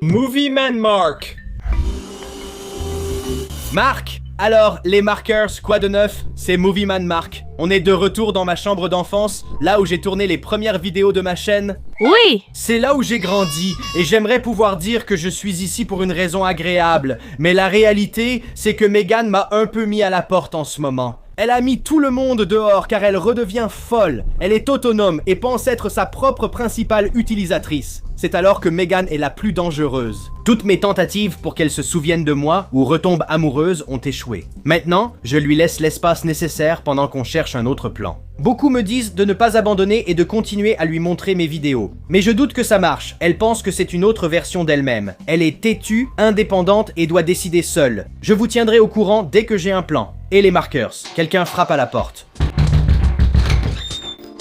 Movie Man Mark. Marc! Alors, les Markers, quoi de neuf? C'est Movie Man Mark. On est de retour dans ma chambre d'enfance, là où j'ai tourné les premières vidéos de ma chaîne. Oui! C'est là où j'ai grandi, et j'aimerais pouvoir dire que je suis ici pour une raison agréable. Mais la réalité, c'est que Megan m'a un peu mis à la porte en ce moment. Elle a mis tout le monde dehors car elle redevient folle. Elle est autonome et pense être sa propre principale utilisatrice. C'est alors que Megan est la plus dangereuse. Toutes mes tentatives pour qu'elle se souvienne de moi ou retombe amoureuse ont échoué. Maintenant, je lui laisse l'espace nécessaire pendant qu'on cherche un autre plan. Beaucoup me disent de ne pas abandonner et de continuer à lui montrer mes vidéos. Mais je doute que ça marche. Elle pense que c'est une autre version d'elle-même. Elle est têtue, indépendante et doit décider seule. Je vous tiendrai au courant dès que j'ai un plan. Et les Markers. Quelqu'un frappe à la porte.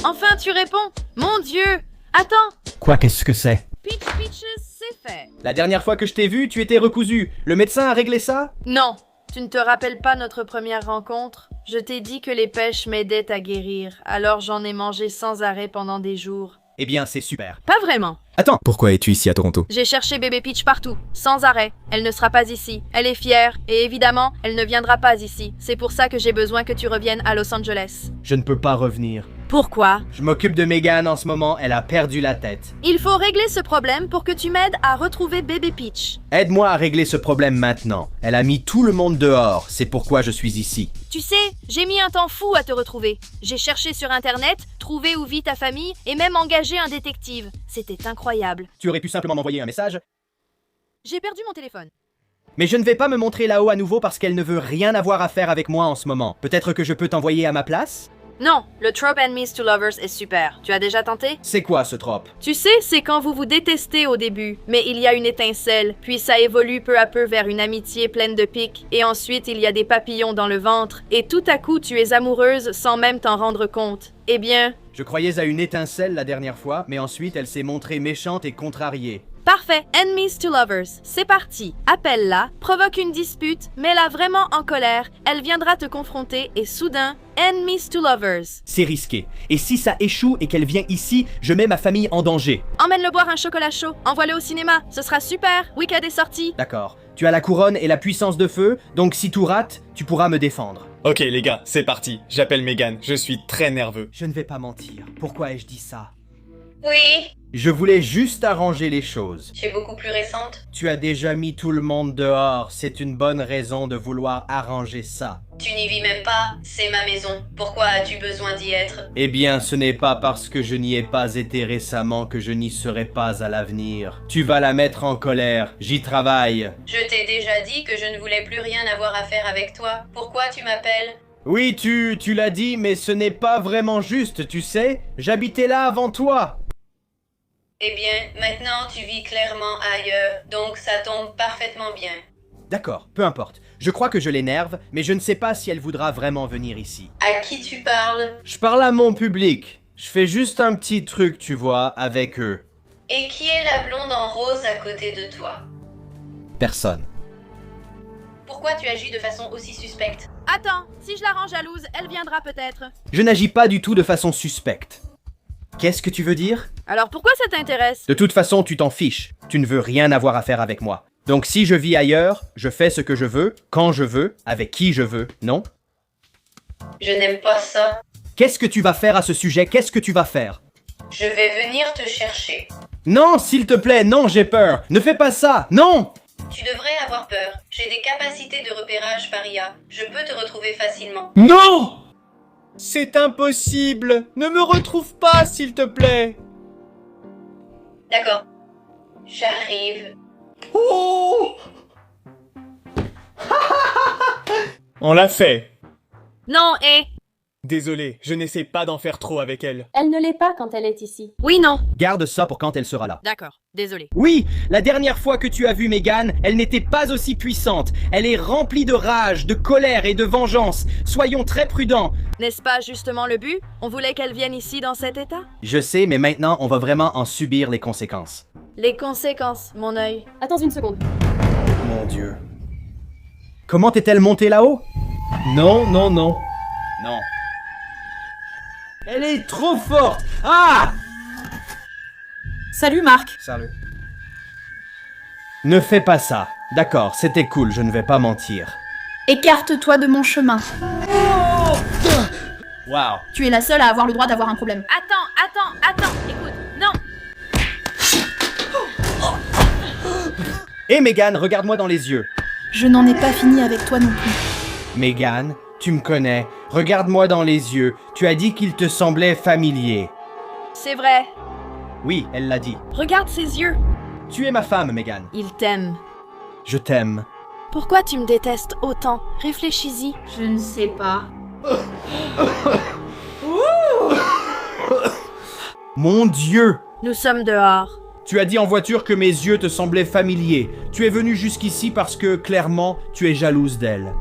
Enfin, tu réponds! Mon Dieu! Attends! Quoi, qu'est-ce que c'est? Peaches, c'est fait. La dernière fois que je t'ai vu, tu étais recousu. Le médecin a réglé ça? Non, tu ne te rappelles pas notre première rencontre? Je t'ai dit que les pêches m'aidaient à guérir, alors j'en ai mangé sans arrêt pendant des jours. Eh bien, c'est super. Pas vraiment. Attends, pourquoi es-tu ici à Toronto? J'ai cherché bébé Peach partout, sans arrêt. Elle ne sera pas ici. Elle est fière, et évidemment, elle ne viendra pas ici. C'est pour ça que j'ai besoin que tu reviennes à Los Angeles. Je ne peux pas revenir. Pourquoi? Je m'occupe de Megan en ce moment, elle a perdu la tête. Il faut régler ce problème pour que tu m'aides à retrouver bébé Peach. Aide-moi à régler ce problème maintenant. Elle a mis tout le monde dehors, c'est pourquoi je suis ici. Tu sais, j'ai mis un temps fou à te retrouver. J'ai cherché sur Internet, trouvé où vit ta famille et même engagé un détective. C'était incroyable. Tu aurais pu simplement m'envoyer un message. J'ai perdu mon téléphone. Mais je ne vais pas me montrer là-haut à nouveau parce qu'elle ne veut rien avoir à faire avec moi en ce moment. Peut-être que je peux t'envoyer à ma place? Non, le trope Enemies to Lovers est super. Tu as déjà tenté? C'est quoi ce trope? Tu sais, c'est quand vous vous détestez au début, mais il y a une étincelle, puis ça évolue peu à peu vers une amitié pleine de pics, et ensuite il y a des papillons dans le ventre, et tout à coup tu es amoureuse sans même t'en rendre compte. Eh bien... Je croyais à une étincelle la dernière fois, mais ensuite elle s'est montrée méchante et contrariée. Parfait, Enemies to Lovers, c'est parti. Appelle-la, provoque une dispute, mets-la vraiment en colère, elle viendra te confronter et soudain, Enemies to Lovers. C'est risqué. Et si ça échoue et qu'elle vient ici, je mets ma famille en danger. Emmène-le boire un chocolat chaud, envoie-le au cinéma, ce sera super, week-end est sorti. D'accord. Tu as la couronne et la puissance de feu, donc si tout rate, tu pourras me défendre. Ok les gars, c'est parti. J'appelle Megan, je suis très nerveux. Je ne vais pas mentir. Pourquoi ai-je dit ça? Oui, Je voulais juste arranger les choses. tu es beaucoup plus récente. Tu as déjà mis tout le monde dehors, c'est une bonne raison de vouloir arranger ça. Tu n'y vis même pas, c'est ma maison. Pourquoi as-tu besoin d'y être? Eh bien, ce n'est pas parce que je n'y ai pas été récemment que je n'y serai pas à l'avenir. Tu vas la mettre en colère, j'y travaille. Je t'ai déjà dit que je ne voulais plus rien avoir à faire avec toi. Pourquoi tu m'appelles? Oui, tu l'as dit, mais ce n'est pas vraiment juste, tu sais. J'habitais là avant toi. Eh bien, maintenant tu vis clairement ailleurs, donc ça tombe parfaitement bien. D'accord, peu importe. Je crois que je l'énerve, mais je ne sais pas si elle voudra vraiment venir ici. À qui tu parles? Je parle à mon public. Je fais juste un petit truc, tu vois, avec eux. Et qui est la blonde en rose à côté de toi? Personne. Pourquoi tu agis de façon aussi suspecte? Attends, si je la rends jalouse, elle viendra peut-être. Je n'agis pas du tout de façon suspecte. Qu'est-ce que tu veux dire? Alors pourquoi ça t'intéresse? De toute façon, tu t'en fiches. Tu ne veux rien avoir à faire avec moi. Donc si je vis ailleurs, je fais ce que je veux, quand je veux, avec qui je veux, non? Je n'aime pas ça. Qu'est-ce que tu vas faire à ce sujet? Qu'est-ce que tu vas faire? Je vais venir te chercher. Non, s'il te plaît, non, j'ai peur. Ne fais pas ça, non! Tu devrais avoir peur. J'ai des capacités de repérage par IA. Je peux te retrouver facilement. Non! C'est impossible. Ne me retrouve pas, s'il te plaît. D'accord. J'arrive. Oh! On l'a fait. Non, et... Désolé, je n'essaie pas d'en faire trop avec elle. Elle ne l'est pas quand elle est ici. Oui, non. Garde ça pour quand elle sera là. D'accord, désolé. Oui, la dernière fois que tu as vu Megan, elle n'était pas aussi puissante. Elle est remplie de rage, de colère et de vengeance. Soyons très prudents. N'est-ce pas justement le but? On voulait qu'elle vienne ici dans cet état? Je sais, mais maintenant, on va vraiment en subir les conséquences. Les conséquences, mon œil. Attends une seconde. Mon Dieu. Comment est-elle montée là-haut? Non, non, non. Non. Elle est trop forte! Ah! Salut Marc. Salut. Ne fais pas ça. D'accord, c'était cool, je ne vais pas mentir. Écarte-toi de mon chemin. Waouh. Tu es la seule à avoir le droit d'avoir un problème. Attends, écoute, non. Hé Megan, regarde-moi dans les yeux. Je n'en ai pas fini avec toi non plus. Megan, tu me connais. Regarde-moi dans les yeux. Tu as dit qu'il te semblait familier. C'est vrai. Oui, elle l'a dit. Regarde ses yeux. Tu es ma femme, Megan. Il t'aime. Je t'aime. Pourquoi tu me détestes autant? Réfléchis-y. Je ne sais pas. Mon Dieu! Nous sommes dehors. Tu as dit en voiture que mes yeux te semblaient familiers. Tu es venu jusqu'ici parce que, clairement, tu es jalouse d'elle.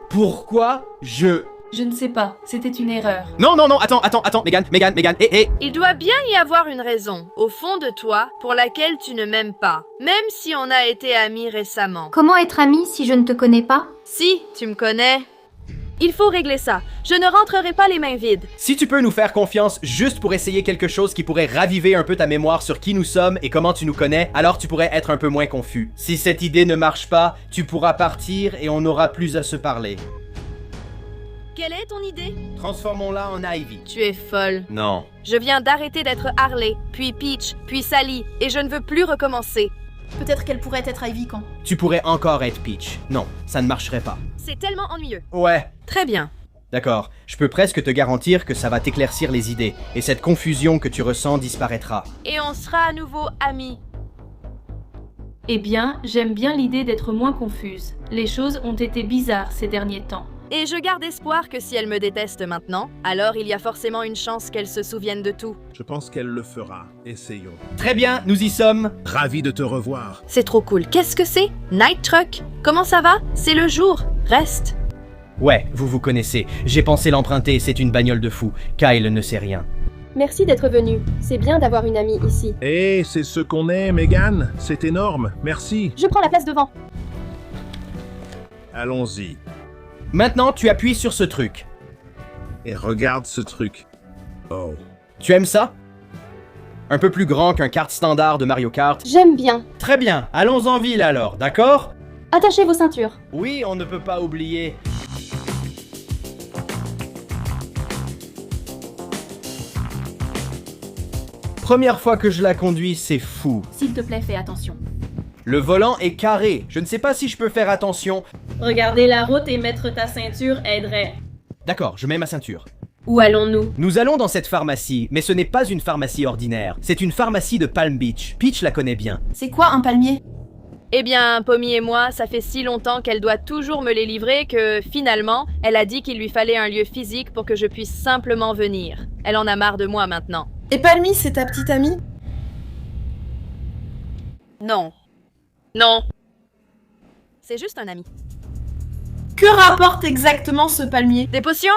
Pourquoi Je ne sais pas, c'était une erreur. Non, attends, Megan, hé. Il doit bien y avoir une raison, au fond de toi, pour laquelle tu ne m'aimes pas, même si on a été amis récemment. Comment être amie si je ne te connais pas? Si, tu me connais. Il faut régler ça. Je ne rentrerai pas les mains vides. Si tu peux nous faire confiance juste pour essayer quelque chose qui pourrait raviver un peu ta mémoire sur qui nous sommes et comment tu nous connais, alors tu pourrais être un peu moins confus. Si cette idée ne marche pas, tu pourras partir et on n'aura plus à se parler. Quelle est ton idée? Transformons-la en Ivy. Tu es folle. Non. Je viens d'arrêter d'être Harley, puis Peach, puis Sally, et je ne veux plus recommencer. Peut-être qu'elle pourrait être Ivy quand. Tu pourrais encore être Peach. Non, ça ne marcherait pas. C'est tellement ennuyeux. Ouais. Très bien. D'accord, je peux presque te garantir que ça va t'éclaircir les idées, et cette confusion que tu ressens disparaîtra. Et on sera à nouveau amis. Eh bien, j'aime bien l'idée d'être moins confuse. Les choses ont été bizarres ces derniers temps. Et je garde espoir que si elle me déteste maintenant, alors il y a forcément une chance qu'elle se souvienne de tout. Je pense qu'elle le fera. Essayons. Très bien, nous y sommes. Ravi de te revoir. C'est trop cool. Qu'est-ce que c'est? Night Truck? Comment ça va? C'est le jour. Reste. Ouais, vous vous connaissez. J'ai pensé l'emprunter, c'est une bagnole de fou. Kyle ne sait rien. Merci d'être venu. C'est bien d'avoir une amie ici. Eh, c'est ce qu'on est, Megan. C'est énorme. Merci. Je prends la place devant. Allons-y. Maintenant, tu appuies sur ce truc. Et regarde ce truc. Oh. Tu aimes ça? Un peu plus grand qu'un kart standard de Mario Kart. J'aime bien. Très bien, allons en ville alors, d'accord? Attachez vos ceintures. Oui, on ne peut pas oublier. Première fois que je la conduis, c'est fou. S'il te plaît, fais attention. Le volant est carré. Je ne sais pas si je peux faire attention. Regarder la route et mettre ta ceinture aiderait. D'accord, je mets ma ceinture. Où allons-nous? Nous allons dans cette pharmacie, mais ce n'est pas une pharmacie ordinaire. C'est une pharmacie de Palm Beach. Peach la connaît bien. C'est quoi un palmier? Eh bien, Pommy et moi, ça fait si longtemps qu'elle doit toujours me les livrer que, finalement, elle a dit qu'il lui fallait un lieu physique pour que je puisse simplement venir. Elle en a marre de moi maintenant. Et Palmy, c'est ta petite amie? Non. Non. C'est juste un ami. Que rapporte exactement ce palmier? Des potions?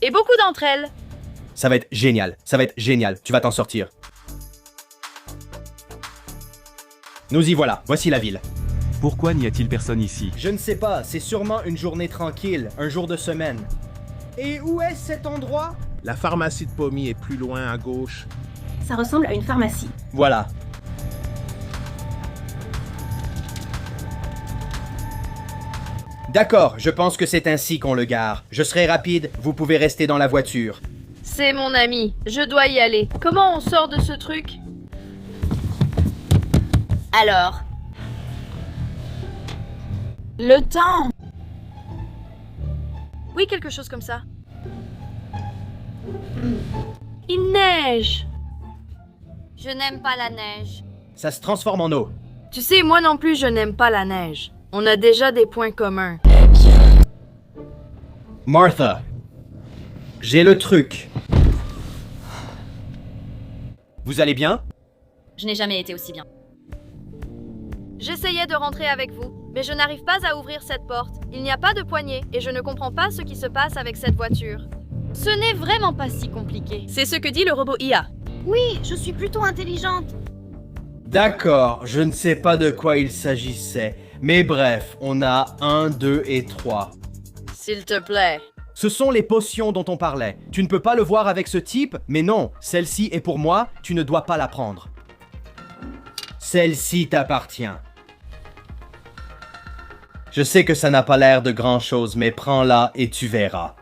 Et beaucoup d'entre elles. Ça va être génial. Ça va être génial. Tu vas t'en sortir. Nous y voilà. Voici la ville. Pourquoi n'y a-t-il personne ici? Je ne sais pas. C'est sûrement une journée tranquille. Un jour de semaine. Et où est cet endroit? La pharmacie de Pommy est plus loin à gauche. Ça ressemble à une pharmacie. Voilà. D'accord, je pense que c'est ainsi qu'on le gare. Je serai rapide, vous pouvez rester dans la voiture. C'est mon ami. Je dois y aller. Comment on sort de ce truc? Alors? Le temps! Oui, quelque chose comme ça. Il neige. Je n'aime pas la neige. Ça se transforme en eau. Tu sais, moi non plus, je n'aime pas la neige. On a déjà des points communs. Martha, j'ai le truc. Vous allez bien? Je n'ai jamais été aussi bien. J'essayais de rentrer avec vous, mais je n'arrive pas à ouvrir cette porte. Il n'y a pas de poignée et je ne comprends pas ce qui se passe avec cette voiture. Ce n'est vraiment pas si compliqué. C'est ce que dit le robot IA. Oui, je suis plutôt intelligente. D'accord, je ne sais pas de quoi il s'agissait. Mais bref, on a 1, 2 et 3. S'il te plaît. Ce sont les potions dont on parlait. Tu ne peux pas le voir avec ce type, mais non, celle-ci est pour moi, tu ne dois pas la prendre. Celle-ci t'appartient. Je sais que ça n'a pas l'air de grand-chose, mais prends-la et tu verras.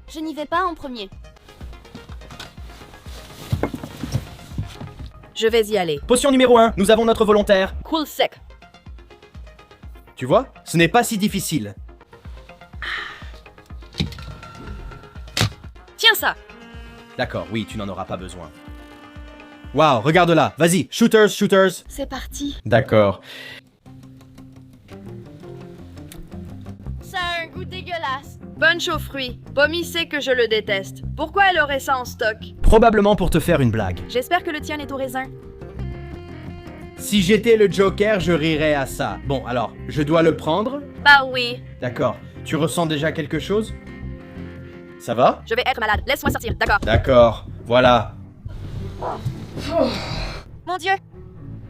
Je n'y vais pas en premier. Je vais y aller. Potion numéro 1, nous avons notre volontaire. Cool sec. Tu vois, ce n'est pas si difficile. Tiens ça. D'accord, oui, tu n'en auras pas besoin. Waouh, regarde là, vas-y, shooters, shooters. C'est parti. D'accord. Ça a un goût dégueulasse. Punch aux fruits. Pommy sait que je le déteste. Pourquoi elle aurait ça en stock? Probablement pour te faire une blague. J'espère que le tien est au raisin. Si j'étais le Joker, je rirais à ça. Bon, alors, je dois le prendre? Bah oui. D'accord. Tu ressens déjà quelque chose? Ça va? Je vais être malade. Laisse-moi sortir. D'accord. D'accord, voilà. Mon Dieu.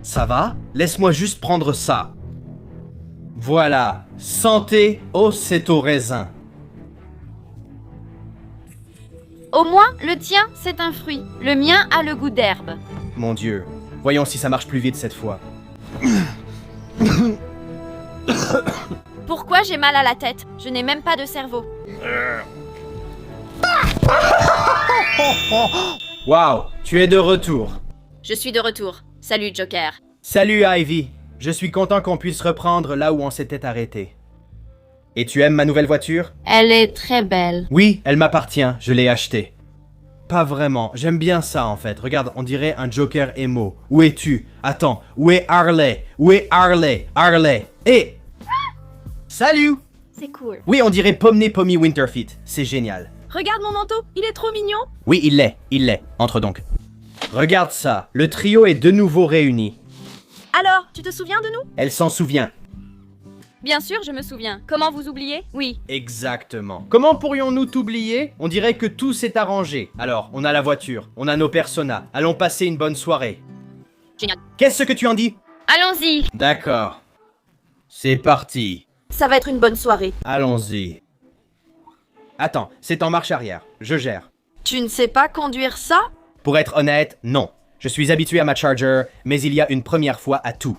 Ça va? Laisse-moi juste prendre ça. Voilà. Santé, oh, c'est au raisin. Au moins, le tien, c'est un fruit. Le mien a le goût d'herbe. Mon Dieu. Voyons si ça marche plus vite cette fois. Pourquoi j'ai mal à la tête? Je n'ai même pas de cerveau. Waouh, tu es de retour. Je suis de retour. Salut, Joker. Salut Ivy. Je suis content qu'on puisse reprendre là où on s'était arrêté. Et tu aimes ma nouvelle voiture? Elle est très belle. Oui, elle m'appartient, je l'ai achetée. Pas vraiment, j'aime bien ça en fait. Regarde, on dirait un Joker émo. Où es-tu? Attends, où est Harley? Où est Harley? Harley. Hé! Salut! C'est cool. Oui, on dirait Pommy Winterfeet. C'est génial. Regarde mon manteau. Il est trop mignon. Oui, il l'est. Entre donc. Regarde ça, le trio est de nouveau réuni. Alors, tu te souviens de nous? Elle s'en souvient. Bien sûr, je me souviens. Comment vous oubliez? Oui. Exactement. Comment pourrions-nous t'oublier? On dirait que tout s'est arrangé. Alors, on a la voiture, on a nos personas. Allons passer une bonne soirée. Génial. Qu'est-ce que tu en dis? Allons-y. D'accord. C'est parti. Ça va être une bonne soirée. Allons-y. Attends, c'est en marche arrière. Je gère. Tu ne sais pas conduire ça? Pour être honnête, non. Je suis habitué à ma Charger, mais il y a une première fois à tout.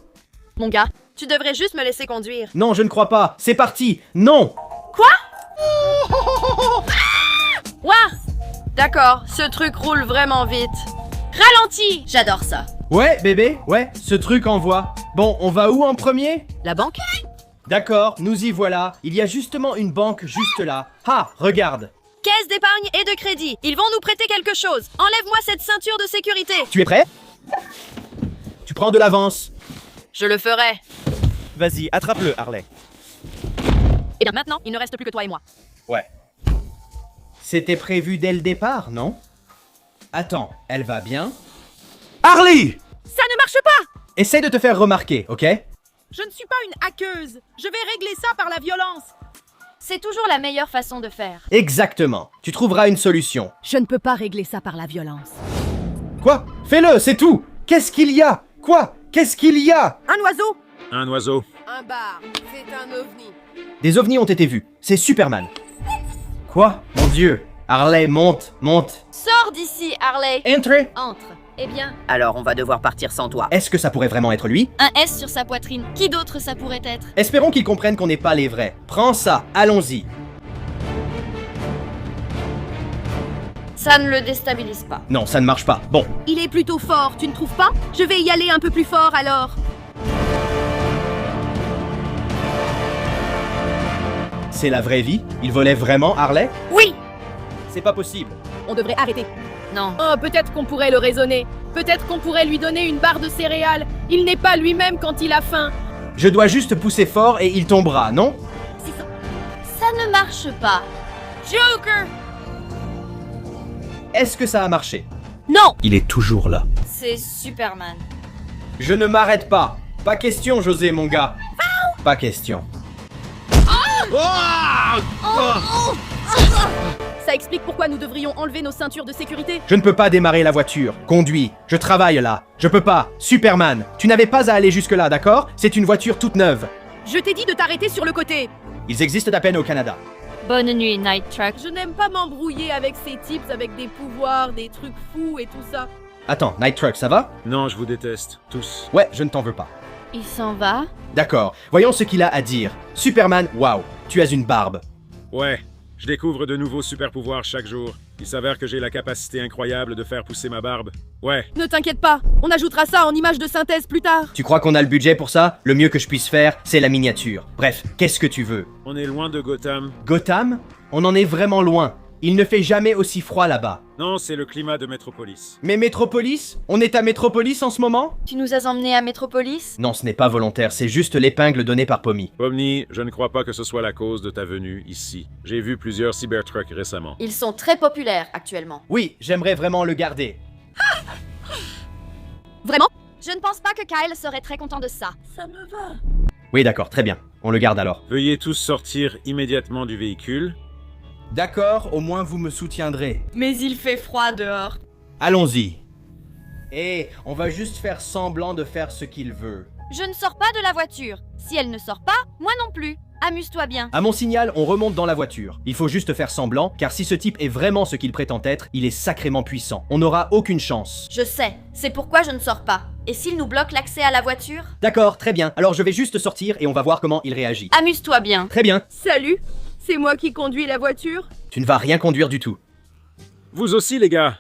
Mon gars, tu devrais juste me laisser conduire. Non, je ne crois pas. C'est parti. Non. Quoi? Ouah! D'accord, ce truc roule vraiment vite. Ralentis! J'adore ça. Ouais, bébé, ouais, ce truc envoie. Bon, on va où en premier? La banque? D'accord, nous y voilà. Il y a justement une banque juste là. Ah, regarde. Caisse d'épargne et de crédit. Ils vont nous prêter quelque chose. Enlève-moi cette ceinture de sécurité. Tu es prêt? Tu prends de l'avance. Je le ferai. Vas-y, attrape-le, Harley. Et bien maintenant, il ne reste plus que toi et moi. Ouais. C'était prévu dès le départ, non? Attends, elle va bien? Harley! Ça ne marche pas! Essaie de te faire remarquer, ok? Je ne suis pas une hackeuse. Je vais régler ça par la violence. C'est toujours la meilleure façon de faire. Exactement. Tu trouveras une solution. Je ne peux pas régler ça par la violence. Quoi? Fais-le, c'est tout! Qu'est-ce qu'il y a? Quoi? Qu'est-ce qu'il y a? Un oiseau. Un oiseau. Un bar. C'est un ovni. Des ovnis ont été vus. C'est Superman. Quoi? Mon Dieu. Harley, monte. Sors d'ici, Harley. Entre. Entre. Eh bien, Alors on va devoir partir sans toi. Est-ce que ça pourrait vraiment être lui? un S sur sa poitrine. Qui d'autre ça pourrait être? Espérons qu'il comprenne qu'on n'est pas les vrais. Prends ça, allons-y. Ça ne le déstabilise pas. Non, ça ne marche pas. Bon, Il est plutôt fort, tu ne trouves pas? Je vais y aller un peu plus fort alors. c'est la vraie vie? Il volait vraiment Harley? Oui! C'est pas possible. On devrait arrêter. Non. Oh, peut-être qu'on pourrait le raisonner. Peut-être qu'on pourrait lui donner une barre de céréales. Il n'est pas lui-même quand il a faim. Je dois juste pousser fort et il tombera, non? Ça ne marche pas. Joker! Est-ce que ça a marché? Non! Il est toujours là. C'est Superman. Je ne m'arrête pas. Pas question, José, mon gars. Pas question. Ça explique pourquoi nous devrions enlever nos ceintures de sécurité. Je ne peux pas démarrer la voiture. Conduis. Je travaille là. Je peux pas. Superman, tu n'avais pas à aller jusque-là, d'accord? C'est une voiture toute neuve. Je t'ai dit de t'arrêter sur le côté. Ils existent à peine au Canada. Bonne nuit, Night Truck. Je n'aime pas m'embrouiller avec ces types avec des pouvoirs, des trucs fous et tout ça. Attends, Night Truck, ça va? Non, je vous déteste, tous. Ouais, je ne t'en veux pas. Il s'en va? D'accord, voyons ce qu'il a à dire. Superman, waouh, tu as une barbe. Ouais, je découvre de nouveaux super-pouvoirs chaque jour. Il s'avère que j'ai la capacité incroyable de faire pousser ma barbe. Ouais. Ne t'inquiète pas, on ajoutera ça en image de synthèse plus tard. Tu crois qu'on a le budget pour ça? Le mieux que je puisse faire, c'est la miniature. Bref, qu'est-ce que tu veux? On est loin de Gotham. Gotham? On en est vraiment loin. Il ne fait jamais aussi froid là-bas. Non, c'est le climat de Metropolis. Mais Metropolis? On est à Metropolis en ce moment? Tu nous as emmenés à Metropolis? Non, ce n'est pas volontaire, c'est juste l'épingle donnée par Pommy. Pomni, je ne crois pas que ce soit la cause de ta venue ici. J'ai vu plusieurs Cybertrucks récemment. Ils sont très populaires actuellement. Oui, j'aimerais vraiment le garder. Vraiment? Je ne pense pas que Kyle serait très content de ça. Ça me va. Oui, d'accord, très bien. On le garde alors. Veuillez tous sortir immédiatement du véhicule. D'accord, au moins vous me soutiendrez. Mais il fait froid dehors. Allons-y. Et on va juste faire semblant de faire ce qu'il veut. Je ne sors pas de la voiture. Si elle ne sort pas, moi non plus. Amuse-toi bien. À mon signal, on remonte dans la voiture. Il faut juste faire semblant, car si ce type est vraiment ce qu'il prétend être, il est sacrément puissant. On n'aura aucune chance. Je sais, c'est pourquoi je ne sors pas. Et s'il nous bloque l'accès à la voiture? D'accord, très bien. Alors je vais juste sortir et on va voir comment il réagit. Amuse-toi bien. Très bien. Salut, c'est moi qui conduis la voiture. Tu ne vas rien conduire du tout. Vous aussi, les gars.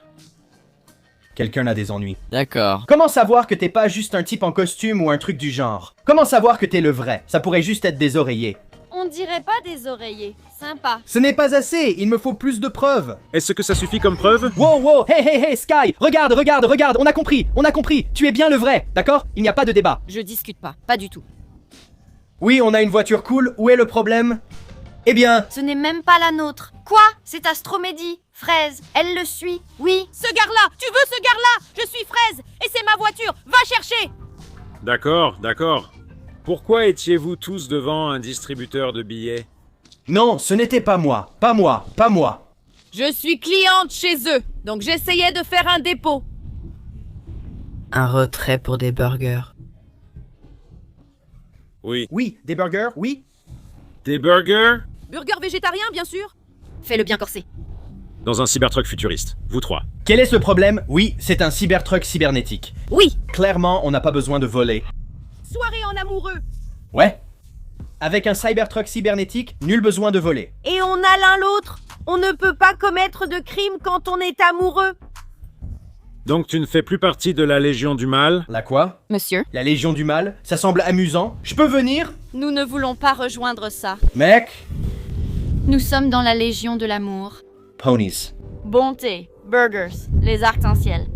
Quelqu'un a des ennuis. D'accord. Comment savoir que t'es pas juste un type en costume ou un truc du genre? Comment savoir que t'es le vrai? Ça pourrait juste être des oreillers. On dirait pas des oreillers. Sympa. Ce n'est pas assez, il me faut plus de preuves. Est-ce que ça suffit comme preuve? Wow, wow, hey, hey, hey, Sky, regarde, on a compris, tu es bien le vrai, d'accord? Il n'y a pas de débat. Je discute pas du tout. Oui, on a une voiture cool, où est le problème? Eh bien, Ce n'est même pas la nôtre. Quoi? C'est Astromédie. Fraise, elle le suit. Oui. Ce gars-là, tu veux ce gars-là? Je suis Fraise et c'est ma voiture. Va chercher. D'accord, d'accord. Pourquoi étiez-vous tous devant un distributeur de billets? non, ce n'était pas moi, pas moi. Je suis cliente chez eux, donc j'essayais de faire un dépôt. Un retrait pour des burgers. Oui. Oui, des burgers, oui? Des burgers? Burger végétarien, bien sûr. Fais-le bien corser. Dans un Cybertruck futuriste. Vous trois. Quel est ce problème? Oui, c'est un Cybertruck cybernétique. Oui. Clairement, on n'a pas besoin de voler. Soirée en amoureux. Ouais. Avec un Cybertruck cybernétique, nul besoin de voler. Et on a l'un l'autre. On ne peut pas commettre de crime quand on est amoureux. Donc tu ne fais plus partie de la Légion du Mal? La quoi? Monsieur? La Légion du Mal? Ça semble amusant. Je peux venir? Nous ne voulons pas rejoindre ça. Mec? Nous sommes dans la Légion de l'amour. Ponies. Bonté, burgers, les arcs-en-ciel.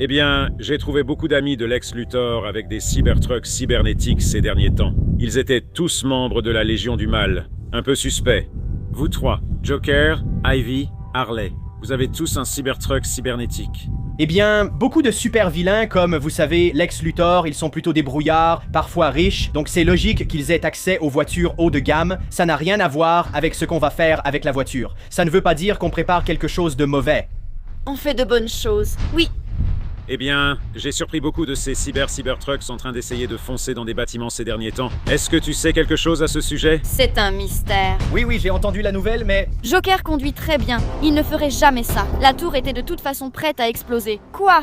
Eh bien, j'ai trouvé beaucoup d'amis de Lex Luthor avec des Cybertrucks cybernétiques ces derniers temps. Ils étaient tous membres de la Légion du Mal. Un peu suspect. Vous trois, Joker, Ivy, Harley. Vous avez tous un Cybertruck cybernétique. Eh bien, beaucoup de super vilains comme, vous savez, Lex Luthor, ils sont plutôt des brouillards, parfois riches, donc c'est logique qu'ils aient accès aux voitures haut de gamme. Ça n'a rien à voir avec ce qu'on va faire avec la voiture. Ça ne veut pas dire qu'on prépare quelque chose de mauvais. On fait de bonnes choses. Oui. Eh bien, j'ai surpris beaucoup de ces Cybertrucks en train d'essayer de foncer dans des bâtiments ces derniers temps. Est-ce que tu sais quelque chose à ce sujet? C'est un mystère. Oui, j'ai entendu la nouvelle, mais... Joker conduit très bien. Il ne ferait jamais ça. La tour était de toute façon prête à exploser. Quoi?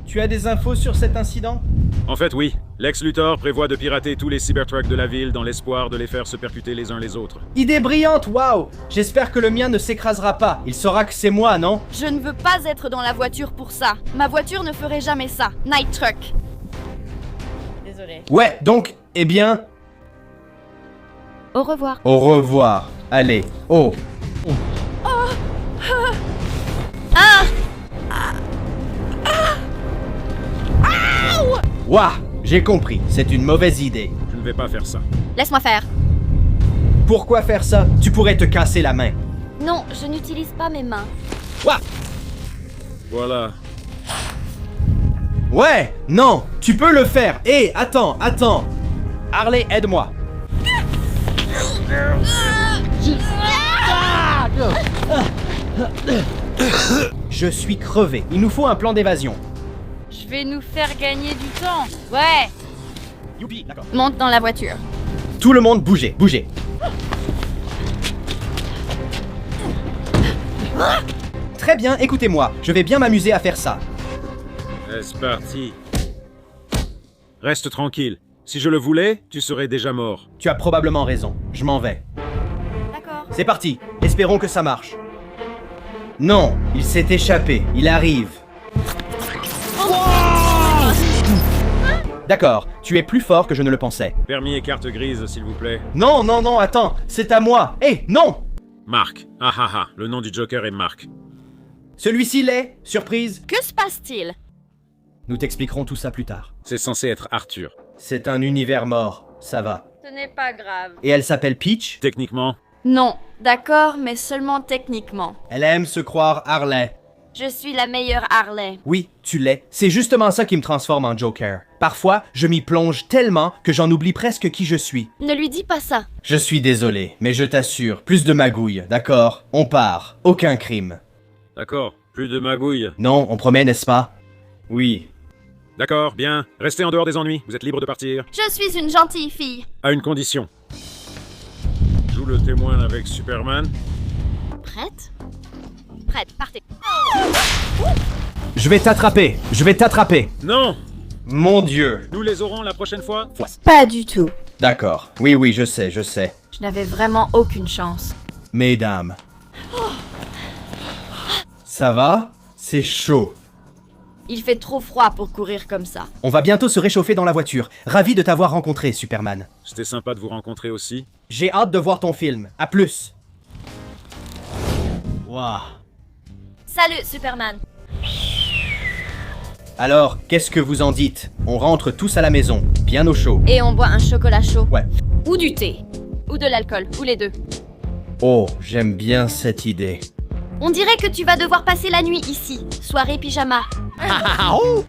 Tu as des infos sur cet incident? En fait, oui. Lex Luthor prévoit de pirater tous les Cybertrucks de la ville dans l'espoir de les faire se percuter les uns les autres. Idée brillante, waouh! J'espère que le mien ne s'écrasera pas. Il saura que c'est moi, non? Je ne veux pas être dans la voiture pour ça. Ma voiture ne ferait jamais ça. Night Truck. Désolé. Ouais, donc, eh bien... Au revoir. Au revoir. Allez, oh. Ouah, j'ai compris, c'est une mauvaise idée. Je ne vais pas faire ça. Laisse-moi faire. Pourquoi faire ça? Tu pourrais te casser la main. Non, je n'utilise pas mes mains. Ouah! Voilà. Ouais, non, tu peux le faire. Hé, attends. Harley, aide-moi. Je suis crevé. Il nous faut un plan d'évasion. Je vais nous faire gagner du temps. Ouais. Youpi, d'accord. Monte dans la voiture. Tout le monde, bougez. Très bien, écoutez-moi. Je vais bien m'amuser à faire ça. C'est parti. Reste tranquille. Si je le voulais, tu serais déjà mort. Tu as probablement raison. Je m'en vais. D'accord. C'est parti. Espérons que ça marche. Non, il s'est échappé. Il arrive. D'accord, tu es plus fort que je ne le pensais. Permis et carte grise, s'il vous plaît. Non, non, non, attends, c'est à moi. Hé, non! Marc. Ah ah ah, le nom du Joker est Marc. Celui-ci l'est, surprise. Que se passe-t-il? Nous t'expliquerons tout ça plus tard. C'est censé être Arthur. C'est un univers mort, ça va. Ce n'est pas grave. Et elle s'appelle Peach. Techniquement, Non, d'accord, mais seulement techniquement. Elle aime se croire Harley. Je suis la meilleure Harley. Oui, tu l'es. C'est justement ça qui me transforme en Joker. Parfois, je m'y plonge tellement que j'en oublie presque qui je suis. Ne lui dis pas ça. Je suis désolé, mais je t'assure, plus de magouilles, d'accord? On part. Aucun crime. d'accord. Plus de magouilles. Non, on promet, n'est-ce pas? Oui. D'accord, bien. Restez en dehors des ennuis. Vous êtes libre de partir. Je suis une gentille fille. À une condition. Joue le témoin avec Superman. Prête? Prête, partez. Je vais t'attraper. Je vais t'attraper. Non! Mon Dieu. Nous les aurons la prochaine fois. Pas du tout. D'accord. Oui, oui, je sais, je sais. Je n'avais vraiment aucune chance. Mesdames. Ça va? C'est chaud. Il fait trop froid pour courir comme ça. On va bientôt se réchauffer dans la voiture. Ravi de t'avoir rencontré, Superman. C'était sympa de vous rencontrer aussi. J'ai hâte de voir ton film. À plus. Waouh. Salut, Superman. Alors, qu'est-ce que vous en dites? On rentre tous à la maison, bien au chaud. Et on boit un chocolat chaud. Ouais. Ou du thé. Ou de l'alcool, ou les deux. Oh, j'aime bien cette idée. On dirait que tu vas devoir passer la nuit ici. Soirée pyjama. Oh